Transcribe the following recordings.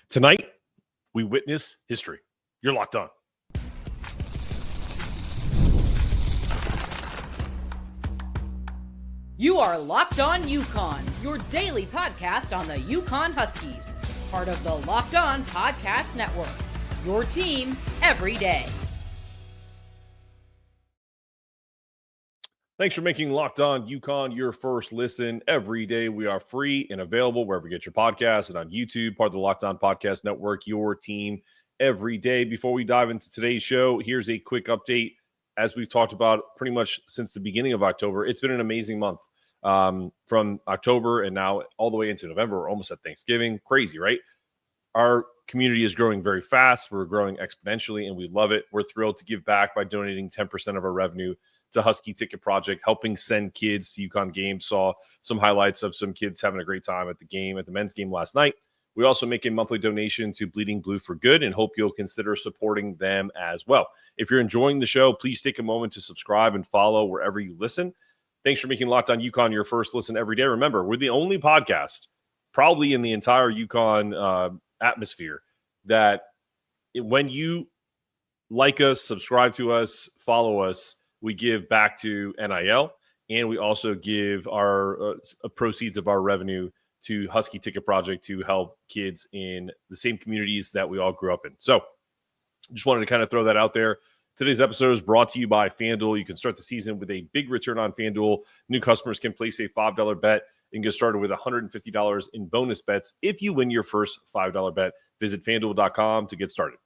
Tonight, we witness history. You're locked on. You are Locked On UConn, your daily podcast on the UConn Huskies. Part of the Locked On Podcast Network, your team every day. Thanks for making Locked On UConn your first listen every day. We are free and available wherever you get your podcasts and on YouTube, part of the Locked On Podcast Network, your team every day. Before we dive into today's show, here's a quick update. As we've talked about pretty much since the beginning of October, it's been an amazing month. From October and now all the way into November, we're almost at Thanksgiving. Crazy, right? Our community is growing very fast. We're growing exponentially, and we love it. We're thrilled to give back by donating 10% of our revenue to Husky Ticket Project, helping send kids to UConn games. Saw some highlights of some kids having a great time at the men's game last night. We also make a monthly donation to Bleeding Blue for Good and hope you'll consider supporting them as well. If you're enjoying the show, please take a moment to subscribe and follow wherever you listen. Thanks for making Locked On UConn your first listen every day. Remember, we're the only podcast probably in the entire UConn atmosphere that when you like us, subscribe to us, follow us, we give back to NIL, and we also give our proceeds of our revenue to Husky Ticket Project to help kids in the same communities that we all grew up in. So just wanted to kind of throw that out there. Today's episode is brought to you by FanDuel. You can start the season with a big return on FanDuel. New customers can place a $5 bet and get started with $150 in bonus bets if you win your first $5 bet. Visit FanDuel.com to get started.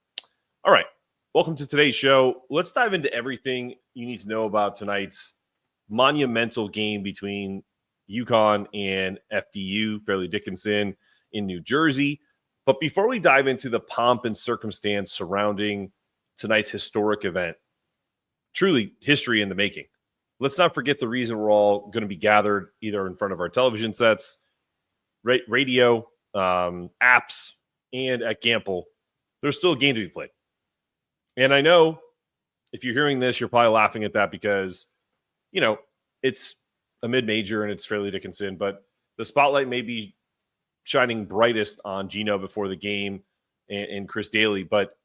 All right. Welcome to today's show. Let's dive into everything you need to know about tonight's monumental game between UConn and FDU, Fairleigh Dickinson in New Jersey. But before we dive into the pomp and circumstance surrounding tonight's historic event, truly history in the making, let's not forget the reason we're all going to be gathered either in front of our television sets, radio, apps, and at Gampel. There's still a game to be played. And I know if you're hearing this, you're probably laughing at that because, you know, it's a mid-major and it's Fairleigh Dickinson, but the spotlight may be shining brightest on Geno before the game and Chris Dailey. But,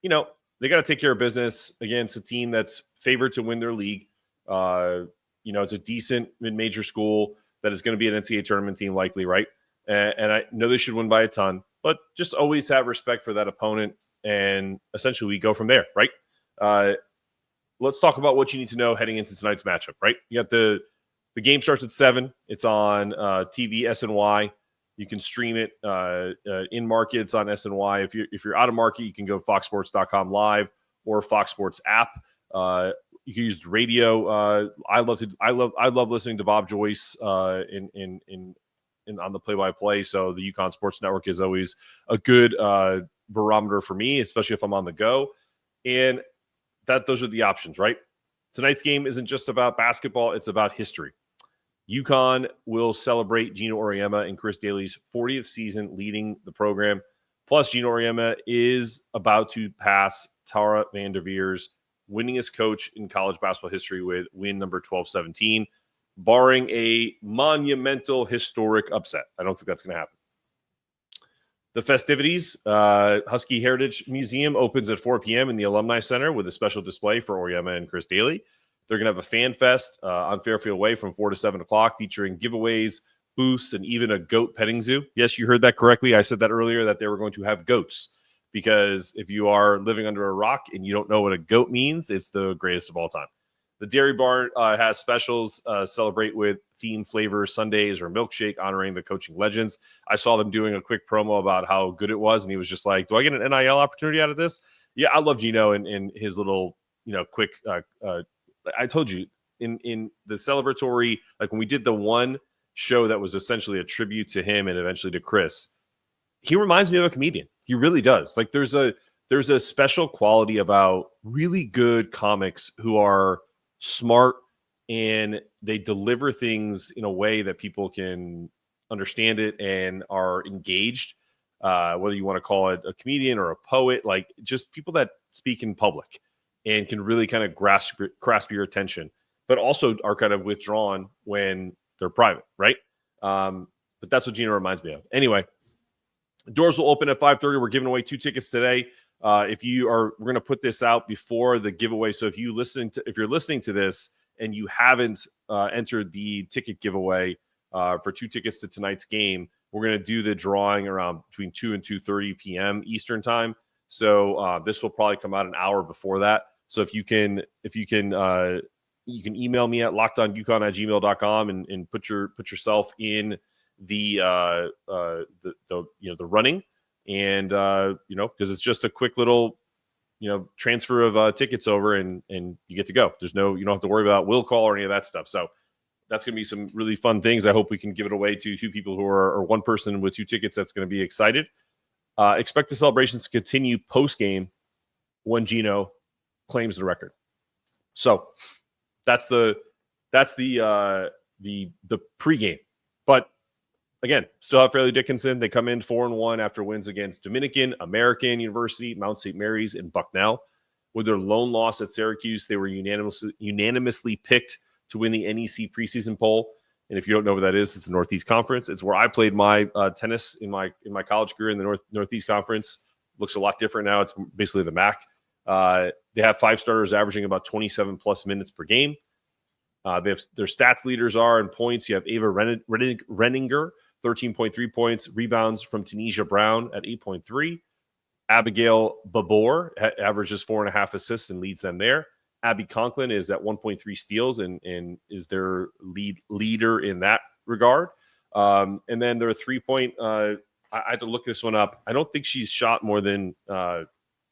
you know, they got to take care of business against a team that's favored to win their league. You know, it's a decent mid-major school that is going to be an NCAA tournament team likely, right? And I know they should win by a ton, but just always have respect for that opponent. And essentially we go from there, right? Let's talk about what you need to know heading into tonight's matchup, right? You got the game starts at 7. It's on TV SNY. You can stream it in markets on SNY. If you're out of market, you can go foxsports.com live or Fox Sports app. You can use the radio. I love listening to Bob Joyce in on the play-by-play. So the UConn Sports Network is always a good barometer for me, especially if I'm on the go. And those are the options, right? Tonight's game isn't just about basketball, it's about history. UConn will celebrate Geno Auriemma and Chris Dailey's 40th season leading the program. Plus, Geno Auriemma is about to pass Tara VanDerveer's winningest coach in college basketball history with win number 1217, barring a monumental historic upset. I don't think that's going to happen. The festivities, Husky Heritage Museum opens at 4 p.m. in the Alumni Center with a special display for Auriemma and Chris Dailey. They're going to have a fan fest on Fairfield Way from 4 to 7 o'clock featuring giveaways, booths, and even a goat petting zoo. Yes, you heard that correctly. I said that earlier that they were going to have goats because if you are living under a rock and you don't know what a goat means, it's the greatest of all time. The Dairy Bar has specials, celebrate with themed flavor sundaes or milkshake honoring the coaching legends. I saw them doing a quick promo about how good it was, and he was just like, do I get an NIL opportunity out of this? Yeah, I love Geno and his little, quick I told you in the celebratory, like when we did the one show that was essentially a tribute to him and eventually to Chris, he reminds me of a comedian. He really does. Like there's a special quality about really good comics who are smart and they deliver things in a way that people can understand it and are engaged. Whether you want to call it a comedian or a poet, like just people that speak in public and can really kind of grasp your attention, but also are kind of withdrawn when they're private, right? But that's what Geno reminds me of. Anyway, Doors will open at 5:30. We're giving away 2 tickets today. We're going to put this out before the giveaway. So if you're listening to this and you haven't entered the ticket giveaway for 2 tickets to tonight's game, we're going to do the drawing around between 2 and 2:30 p.m. Eastern time. So this will probably come out an hour before that. So if you can you can email me at lockedonyuconn@gmail.com and put yourself in the running, and because it's just a quick little transfer of tickets over and you get to go. You don't have to worry about will call or any of that stuff. So that's going to be some really fun things. I hope we can give it away to 2 people or 1 person with 2 tickets that's going to be excited. Expect the celebrations to continue post game when Geno claims the record. So that's the pregame. But again, still have Fairleigh Dickinson. They come in 4-1 after wins against Dominican, American University, Mount St. Mary's, and Bucknell. With their lone loss at Syracuse, they were unanimously picked to win the NEC preseason poll. And if you don't know what that is, it's the Northeast Conference. It's where I played my tennis in my college career in the Northeast Conference. Looks a lot different now. It's basically the MAC. They have 5 starters averaging about 27 plus minutes per game. They have their stats leaders are in points. You have Ava Renninger, 13.3 points, rebounds from Tanisha Brown at 8.3. Abigail Babor averages 4.5 assists and leads them there. Abby Conklin is at 1.3 steals and is their leader in that regard. And then their 3-point, I had to look this one up. I don't think she's shot more than a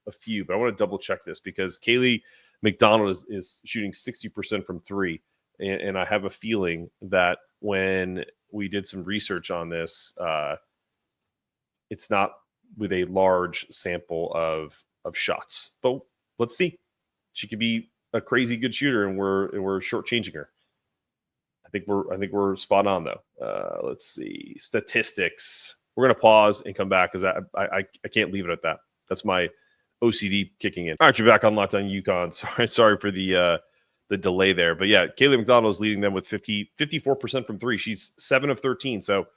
few, but I want to double check this because Kaylee McDonald is shooting 60% from 3. And I have a feeling that when we did some research on this, it's not with a large sample of shots. But let's see. She could be a crazy good shooter, and we're shortchanging her. I think we're spot on though. Let's see statistics. We're gonna pause and come back because I can't leave it at that. That's my OCD kicking in. All right, you're back on Locked On UConn. Sorry for the delay there. But yeah, Kaylee McDonald is leading them with 54% from 3. She's 7 of 13. So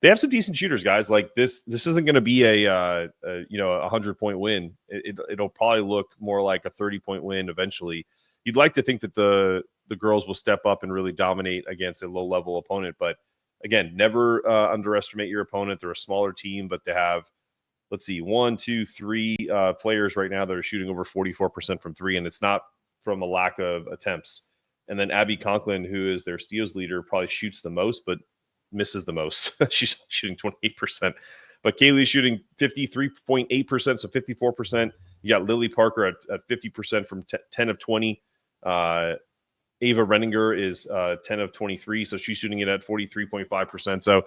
they have some decent shooters, guys. Like this isn't going to be a 100-point win. It'll probably look more like a 30-point win eventually. You'd like to think that the girls will step up and really dominate against a low-level opponent. But again, never underestimate your opponent. They're a smaller team, but they have, let's see, 1, 2, 3 players right now that are shooting over 44% from 3, and it's not from a lack of attempts. And then Abby Conklin, who is their steals leader, probably shoots the most, but misses the most. She's shooting 28%. But Kaylee's shooting 53.8%, so 54%. You got Lily Parker at 50% from 10 of 20. Ava Renninger is 10 of 23, so she's shooting it at 43.5%. So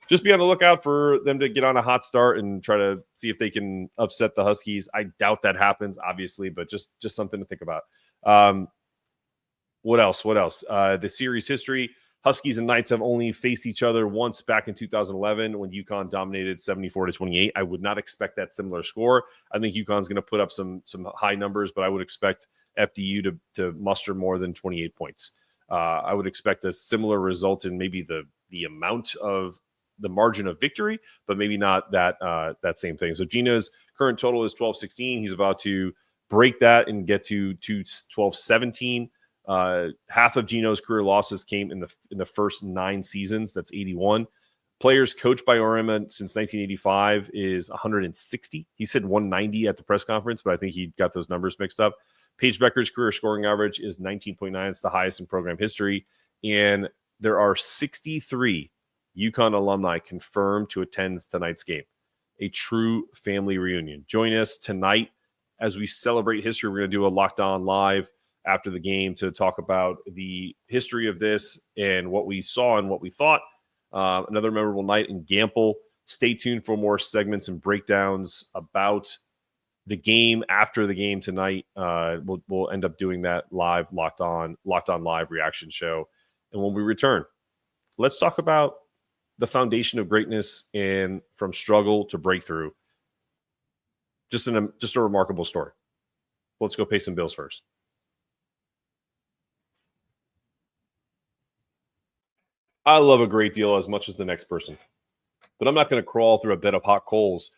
just be on the lookout for them to get on a hot start and try to see if they can upset the Huskies. I doubt that happens, obviously, but just something to think about. What else? The series history. Huskies and Knights have only faced each other once back in 2011 when UConn dominated 74-28. I would not expect that similar score. I think UConn's going to put up some high numbers, but I would expect FDU to muster more than 28 points. I would expect a similar result in maybe the amount of the margin of victory, but maybe not that same thing. So Geno's current total is 12-16. He's about to break that and get to 12-17. Half of Geno's career losses came in the first 9 seasons. That's 81. Players coached by Auriemma since 1985 is 160. He said 190 at the press conference, but I think he got those numbers mixed up. Paige Becker's career scoring average is 19.9. It's the highest in program history. And there are 63 UConn alumni confirmed to attend tonight's game. A true family reunion. Join us tonight as we celebrate history. We're going to do a Locked On Live after the game to talk about the history of this and what we saw and what we thought. Another memorable night in Gampel. Stay tuned for more segments and breakdowns about the game after the game tonight. We'll end up doing that live Locked On Live reaction show. And when we return, let's talk about the foundation of greatness and from struggle to breakthrough. Just a remarkable story. Let's go pay some bills first. I love a great deal as much as the next person. but I'm not going to crawl through a bed of hot coals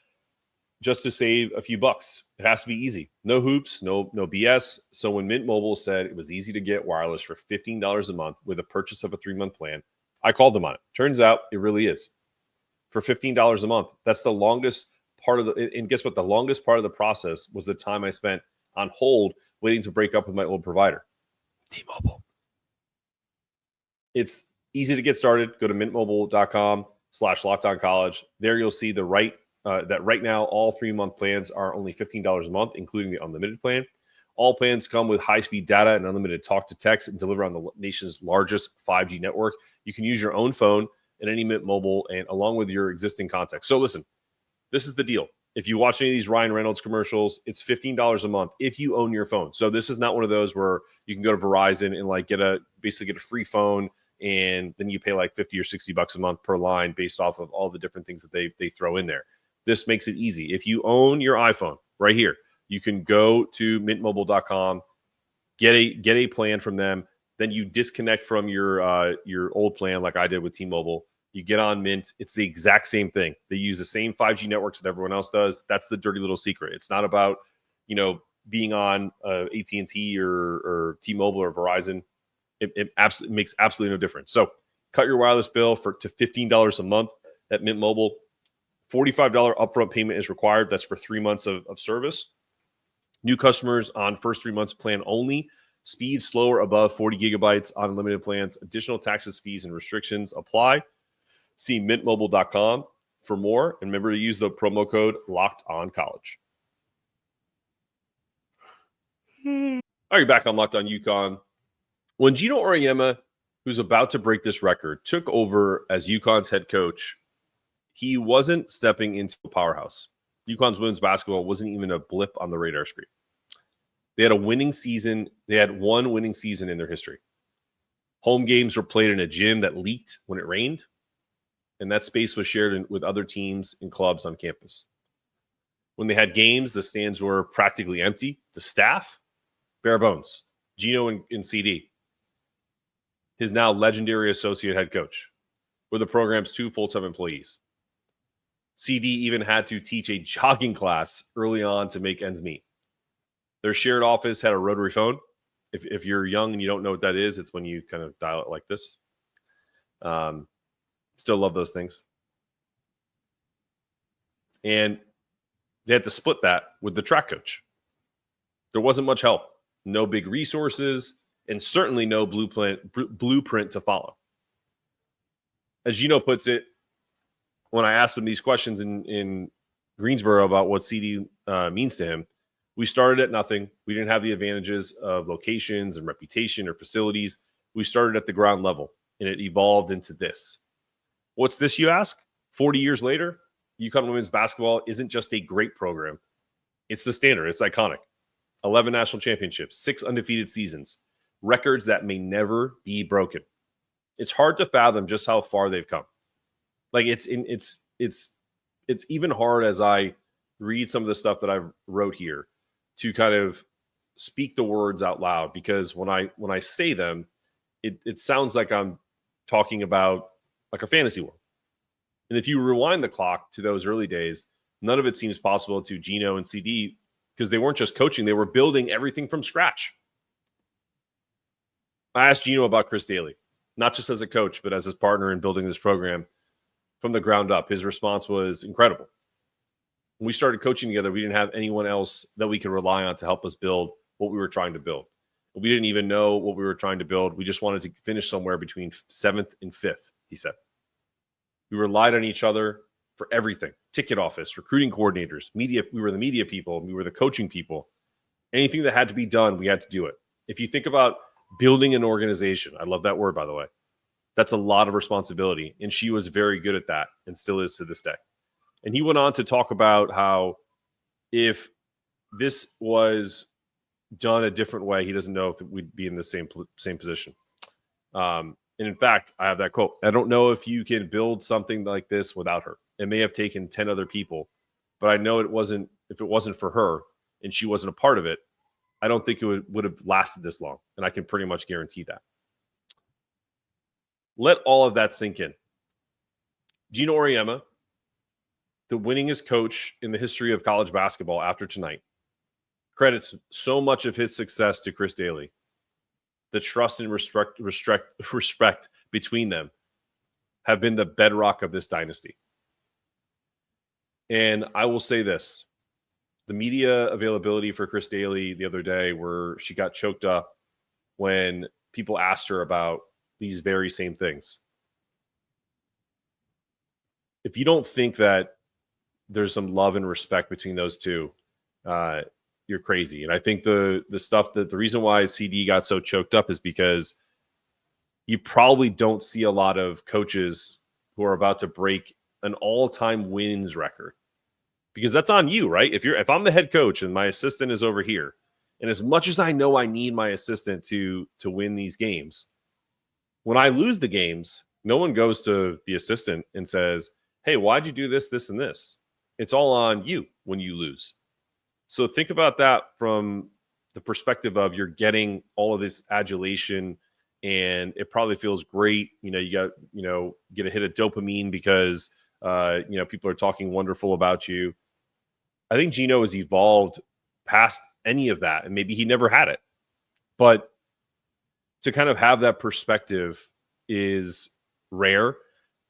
just to save a few bucks. It has to be easy. No hoops, no BS. So when Mint Mobile said it was easy to get wireless for $15 a month with a purchase of a 3-month plan, I called them on it. Turns out it really is. For $15 a month. That's the longest part of the, and guess what? The longest part of the process was the time I spent on hold waiting to break up with my old provider, T-Mobile. It's easy to get started. Go to mintmobile.com/lockedoncollege. There you'll see that right now all 3-month plans are only $15 a month, including the unlimited plan. All plans come with high-speed data and unlimited talk to text and deliver on the nation's largest 5G network. You can use your own phone and any Mint Mobile and along with your existing contacts. So listen, this is the deal. If you watch any of these Ryan Reynolds commercials, it's $15 a month if you own your phone. So this is not one of those where you can go to Verizon and like basically get a free phone and then you pay like $50 or $60 a month per line based off of all the different things that they throw in there. This makes it easy. If you own your iPhone right here, you can go to mintmobile.com, get a plan from them. Then you disconnect from your old plan like I did with T-Mobile. You get on Mint. It's the exact same thing. They use the same 5G networks that everyone else does. That's the dirty little secret. It's not about, being on AT&T or T-Mobile or Verizon. It makes absolutely no difference. So cut your wireless bill to $15 a month at Mint Mobile. $45 upfront payment is required. That's for 3 months of service. New customers on first 3 months plan only. Speed slower above 40 gigabytes on unlimited plans. Additional taxes, fees, and restrictions apply. See mintmobile.com for more. And remember to use the promo code LOCKEDONCollege. All right, back on Locked On UConn. When Geno Auriemma, who's about to break this record, took over as UConn's head coach, he wasn't stepping into a powerhouse. UConn's women's basketball wasn't even a blip on the radar screen. They had a winning season. They had one winning season in their history. Home games were played in a gym that leaked when it rained, and that space was shared with other teams and clubs on campus. When they had games, the stands were practically empty. The staff, bare bones. Geno and CD, his now legendary associate head coach, were the program's 2 full-time employees. CD even had to teach a jogging class early on to make ends meet. Their shared office had a rotary phone. If you're young and you don't know what that is, it's when you kind of dial it like this. Still love those things. And they had to split that with the track coach. There wasn't much help. No big resources, and certainly no blueprint to follow. As Geno puts it, when I asked him these questions in Greensboro about what CD means to him, we started at nothing. We didn't have the advantages of locations and reputation or facilities. We started at the ground level, and it evolved into this. What's this, you ask? 40 years later, UConn women's basketball isn't just a great program. It's the standard. It's iconic. 11 national championships, 6 undefeated seasons, records that may never be broken. It's hard to fathom just how far they've come. Like it's even hard as I read some of the stuff that I wrote here to kind of speak the words out loud, because when I say them, it sounds like I'm talking about like a fantasy world. And if you rewind the clock to those early days, none of it seems possible to Geno and CD, because they weren't just coaching, they were building everything from scratch. I asked Geno about Chris Dailey, not just as a coach, but as his partner in building this program from the ground up. His response was incredible. When we started coaching together, we didn't have anyone else that we could rely on to help us build what we were trying to build. We didn't even know what we were trying to build. We just wanted to finish somewhere between 7th and 5th, he said. We relied on each other for everything. Ticket office, recruiting coordinators, media. We were the media people. We were the coaching people. Anything that had to be done, we had to do it. If you think about building an organization, I love that word, by the way, that's a lot of responsibility. And she was very good at that and still is to this day. And he went on to talk about how if this was done a different way, he doesn't know if we'd be in the same position. And in fact, I have that quote. I don't know if you can build something like this without her. It may have taken 10 other people, but I know if it wasn't for her and she wasn't a part of it, I don't think it would have lasted this long. And I can pretty much guarantee that. Let all of that sink in. Geno Auriemma the winningest coach in the history of college basketball after tonight, credits so much of his success to Chris Dailey. The trust and respect between them have been the bedrock of this dynasty. And I will say this, the media availability for Chris Dailey the other day, where she got choked up when people asked her about these very same things. If you don't think that there's some love and respect between those two, you're crazy. And I think the reason why CD got so choked up is because you probably don't see a lot of coaches who are about to break an all-time wins record, because that's on you, right? If I'm the head coach and my assistant is over here, and as much as I know I need my assistant to win these games, when I lose the games, no one goes to the assistant and says, hey, why'd you do this, this, and this? It's all on you when you lose. So think about that from the perspective of you're getting all of this adulation, and it probably feels great. You get a hit of dopamine because people are talking wonderful about you. I think Geno has evolved past any of that, and maybe he never had it. But to kind of have that perspective is rare,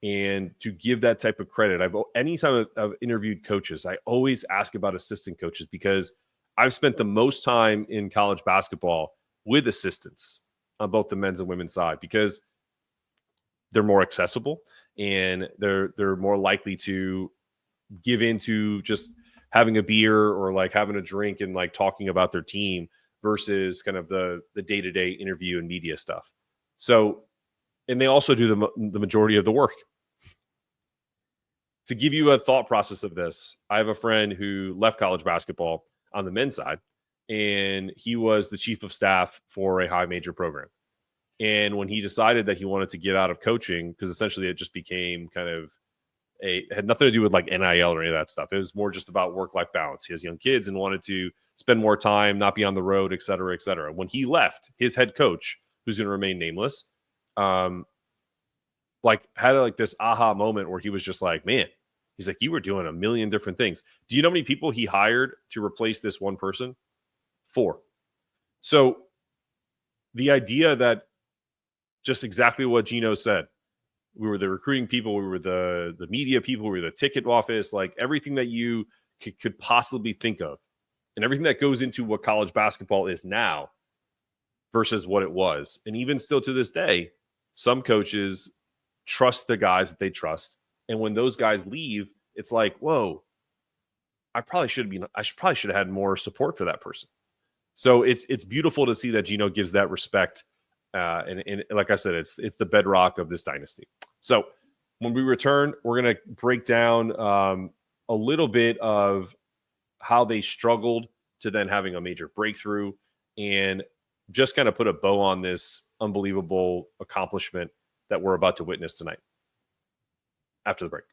and to give that type of credit, anytime I've interviewed coaches, I always ask about assistant coaches, because I've spent the most time in college basketball with assistants on both the men's and women's side, because they're more accessible and they're more likely to give into just having a beer or like having a drink and like talking about their team versus kind of the day-to-day interview and media stuff. So, and they also do the majority of the work. To give you a thought process of this, I have a friend who left college basketball on the men's side, and he was the chief of staff for a high major program. And when he decided that he wanted to get out of coaching, because essentially it just became kind of it had nothing to do with like NIL or any of that stuff. It was more just about work-life balance. He has young kids and wanted to spend more time, not be on the road, et cetera, et cetera. When he left, his head coach, who's going to remain nameless, had this aha moment where he was just like, man, he's like, you were doing a million different things. Do you know how many people he hired to replace this one person? 4. So the idea that just exactly what Geno said, we were the recruiting people, we were the media people, we were the ticket office, like everything that you could possibly think of, and everything that goes into what college basketball is now versus what it was. And even still to this day, some coaches trust the guys that they trust. And when those guys leave, it's like, whoa, I probably should have had more support for that person. So it's beautiful to see that Geno gives that respect. And like I said, it's the bedrock of this dynasty. So when we return, we're going to break down a little bit of how they struggled to then having a major breakthrough, and just kind of put a bow on this unbelievable accomplishment that we're about to witness tonight. After the break.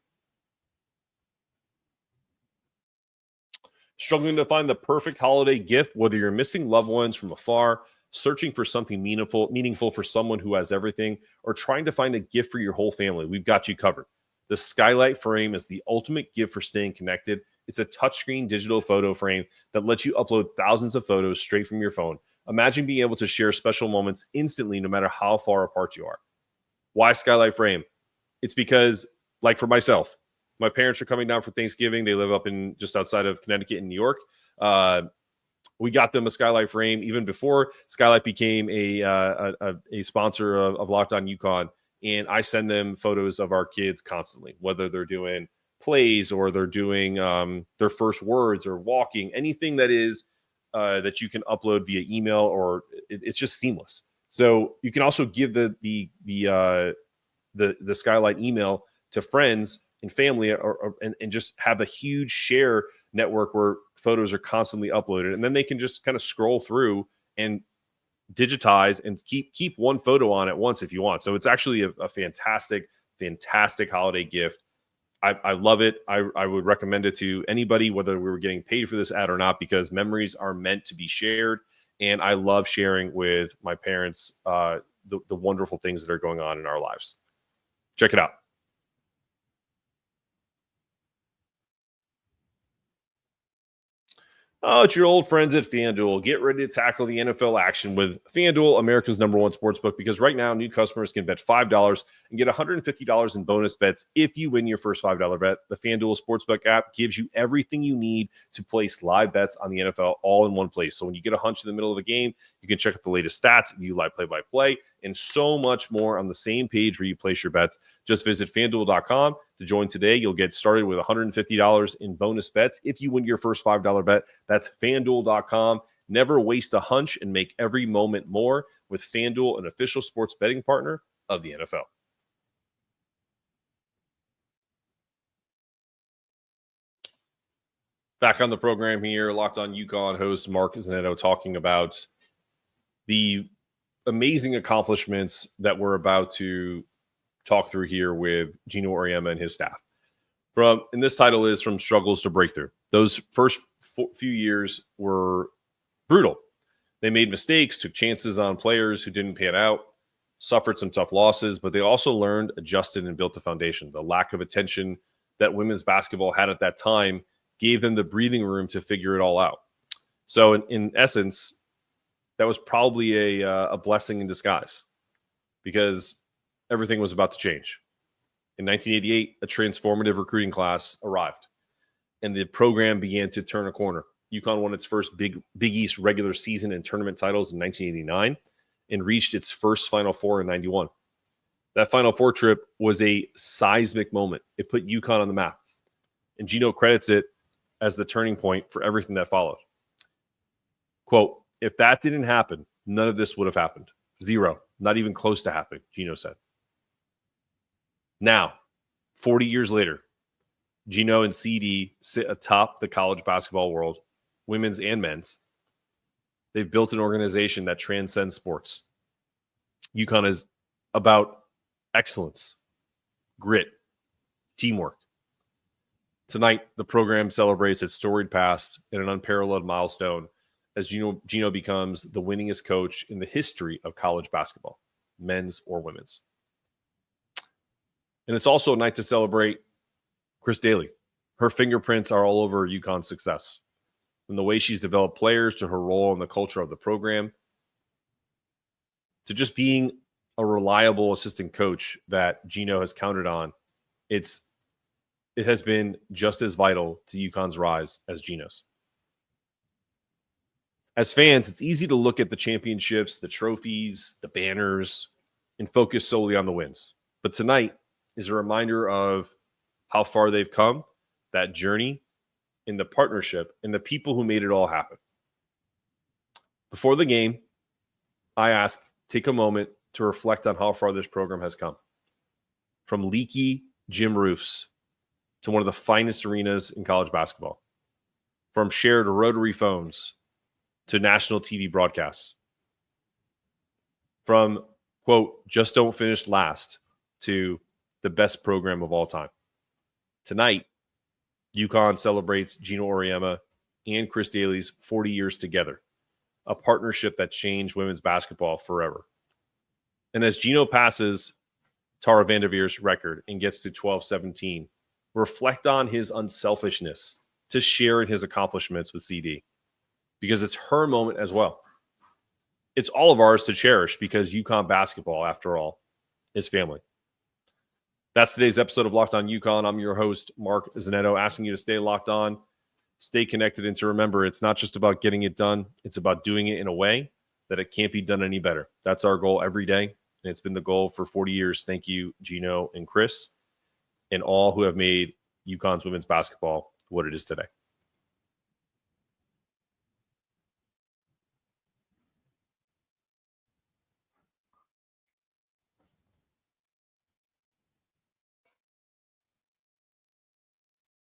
Struggling to find the perfect holiday gift, whether you're missing loved ones from afar, searching for something meaningful for someone who has everything, or trying to find a gift for your whole family, we've got you covered. The Skylight Frame is the ultimate gift for staying connected. It's a touchscreen digital photo frame that lets you upload thousands of photos straight from your phone. Imagine being able to share special moments instantly, no matter how far apart you are. Why Skylight Frame? It's because, like for myself, my parents are coming down for Thanksgiving. They live up in just outside of Connecticut and New York. We got them a Skylight Frame even before Skylight became a sponsor of Locked On UConn. And I send them photos of our kids constantly, whether they're doing plays or they're doing their first words or walking, anything that is that you can upload via email, or it's just seamless. So you can also give the Skylight email to friends and family, and just have a huge share network where photos are constantly uploaded, and then they can just kind of scroll through and digitize and keep one photo on at once if you want. So it's actually a fantastic holiday gift. I love it. I would recommend it to anybody, whether we were getting paid for this ad or not, because memories are meant to be shared. And I love sharing with my parents the wonderful things that are going on in our lives. Check it out. Oh, it's your old friends at FanDuel. Get ready to tackle the NFL action with FanDuel, America's #1 sportsbook, because right now new customers can bet $5 and get $150 in bonus bets if you win your first $5 bet. The FanDuel Sportsbook app gives you everything you need to place live bets on the NFL all in one place. So when you get a hunch in the middle of a game, you can check out the latest stats, view live play-by-play, and so much more on the same page where you place your bets. Just visit FanDuel.com to join today. You'll get started with $150 in bonus bets if you win your first $5 bet. That's FanDuel.com. Never waste a hunch and make every moment more with FanDuel, an official sports betting partner of the NFL. Back on the program here, Locked on UConn host Mark Zanetto talking about the amazing accomplishments that we're about to talk through here with Geno Auriemma and his staff. And this title is From Struggles to Breakthrough. Those first few years were brutal. They made mistakes, took chances on players who didn't pan out, suffered some tough losses, but they also learned, adjusted, and built a foundation. The lack of attention that women's basketball had at that time gave them the breathing room to figure it all out. So in essence, that was probably a blessing in disguise, because everything was about to change. In 1988, a transformative recruiting class arrived, and the program began to turn a corner. UConn won its first Big East regular season and tournament titles in 1989 and reached its first Final Four in 91. That Final Four trip was a seismic moment. It put UConn on the map, and Geno credits it as the turning point for everything that followed. Quote, "If that didn't happen, none of this would have happened. Zero. Not even close to happening," Geno said. Now, 40 years later, Geno and CD sit atop the college basketball world, women's and men's. They've built an organization that transcends sports. UConn is about excellence, grit, teamwork. Tonight, the program celebrates its storied past and an unparalleled milestone as Geno becomes the winningest coach in the history of college basketball, men's or women's. And it's also a night to celebrate Chris Dailey. Her fingerprints are all over UConn's success, from the way she's developed players to her role in the culture of the program, to just being a reliable assistant coach that Geno has counted on. It has been just as vital to UConn's rise as Geno's. As fans, it's easy to look at the championships, the trophies, the banners, and focus solely on the wins. But tonight is a reminder of how far they've come, that journey, in the partnership, and the people who made it all happen. Before the game, I ask, take a moment to reflect on how far this program has come. From leaky gym roofs to one of the finest arenas in college basketball. From shared rotary phones to national TV broadcasts. From, quote, just don't finish last to the best program of all time. Tonight, UConn celebrates Geno Auriemma and Chris Dailey's 40 years together, a partnership that changed women's basketball forever. And as Geno passes Tara VanDerveer's record and gets to 12-17, reflect on his unselfishness to share in his accomplishments with CD, because it's her moment as well. It's all of ours to cherish, because UConn basketball, after all, is family. That's today's episode of Locked on UConn. I'm your host, Mark Zanetto, asking you to stay locked on, stay connected, and to remember, it's not just about getting it done. It's about doing it in a way that it can't be done any better. That's our goal every day, and it's been the goal for 40 years. Thank you, Geno and Chris, and all who have made UConn's women's basketball what it is today.